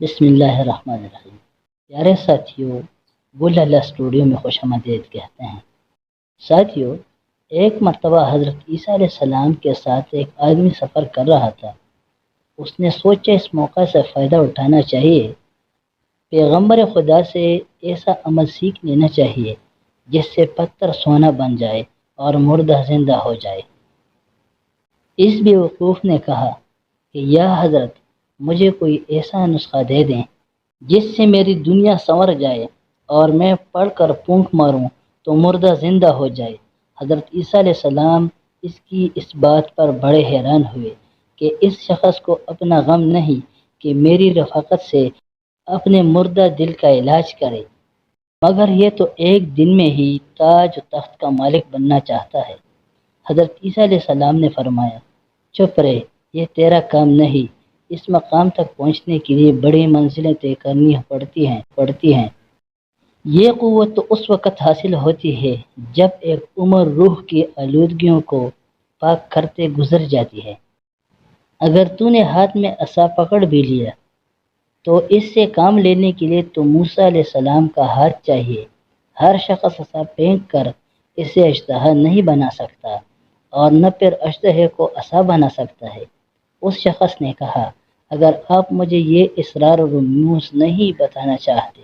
بسم اللہ الرحمن الرحیم۔ پیارے ساتھیوں، گل اللہ اسٹوڈیو میں خوش آمدید کہتے ہیں۔ ساتھیوں، ایک مرتبہ حضرت عیسیٰ علیہ السلام کے ساتھ ایک آدمی سفر کر رہا تھا۔ اس نے سوچا اس موقع سے فائدہ اٹھانا چاہیے، پیغمبر خدا سے ایسا عمل سیکھ لینا چاہیے جس سے پتھر سونا بن جائے اور مردہ زندہ ہو جائے۔ اس بیوقوف نے کہا کہ یا حضرت، مجھے کوئی ایسا نسخہ دے دیں جس سے میری دنیا سنور جائے اور میں پڑھ کر پھونک ماروں تو مردہ زندہ ہو جائے۔ حضرت عیسیٰ علیہ السلام اس بات پر بڑے حیران ہوئے کہ اس شخص کو اپنا غم نہیں کہ میری رفاقت سے اپنے مردہ دل کا علاج کرے، مگر یہ تو ایک دن میں ہی تاج و تخت کا مالک بننا چاہتا ہے۔ حضرت عیسیٰ علیہ السلام نے فرمایا، چپ رہے، یہ تیرا کام نہیں۔ اس مقام تک پہنچنے کے لیے بڑی منزلیں طے کرنی پڑتی ہیں۔ یہ قوت تو اس وقت حاصل ہوتی ہے جب ایک عمر روح کی آلودگیوں کو پاک کرتے گزر جاتی ہے۔ اگر تو نے ہاتھ میں عصا پکڑ بھی لیا تو اس سے کام لینے کے لیے تو موسیٰ علیہ السلام کا ہاتھ چاہیے۔ ہر شخص عصا پھینک کر اسے اژدہا نہیں بنا سکتا اور نہ پھر اژدہے کو عصا بنا سکتا ہے۔ اس شخص نے کہا، اگر آپ مجھے یہ اسرار و رموز نہیں بتانا چاہتے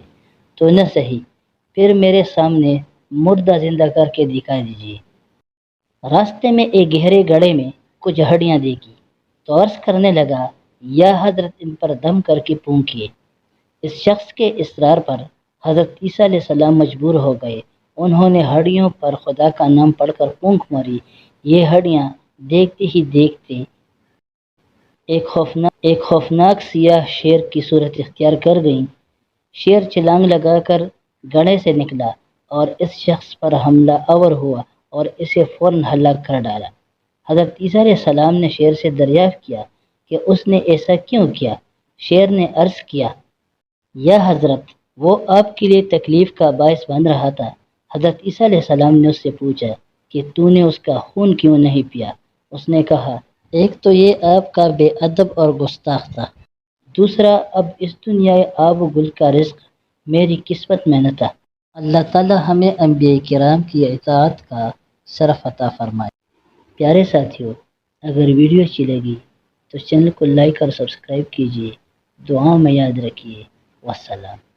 تو نہ صحیح، پھر میرے سامنے مردہ زندہ کر کے دکھا دیجیے۔ راستے میں ایک گہرے گڑھے میں کچھ ہڈیاں دیکھی تو عرض کرنے لگا، یا حضرت ان پر دم کر کے پھونکیے۔ اس شخص کے اصرار پر حضرت عیسیٰ علیہ السلام مجبور ہو گئے۔ انہوں نے ہڈیوں پر خدا کا نام پڑھ کر پھونک ماری۔ یہ ہڈیاں دیکھتے ہی دیکھتے ایک خوفناک سیاہ شیر کی صورت اختیار کر گئیں۔ شیر چھلانگ لگا کر گڑھے سے نکلا اور اس شخص پر حملہ آور ہوا اور اسے فوراً ہلاک کر ڈالا۔ حضرت عیسیٰ علیہ السلام نے شیر سے دریافت کیا کہ اس نے ایسا کیوں کیا۔ شیر نے عرض کیا، یا حضرت، وہ آپ کے لیے تکلیف کا باعث بن رہا تھا۔ حضرت عیسیٰ علیہ السلام نے اس سے پوچھا کہ تو نے اس کا خون کیوں نہیں پیا؟ اس نے کہا، ایک تو یہ آپ کا بے ادب اور گستاخ تھا، دوسرا اب اس دنیا آب و گل کا رزق میری قسمت میں نہ تھا۔ اللہ تعالی ہمیں انبیاء کرام کی اطاعت کا شرف عطا فرمائے۔ پیارے ساتھیوں، اگر ویڈیو اچھی لگی تو چینل کو لائک اور سبسکرائب کیجیے۔ دعاؤں میں یاد رکھیے۔ والسلام۔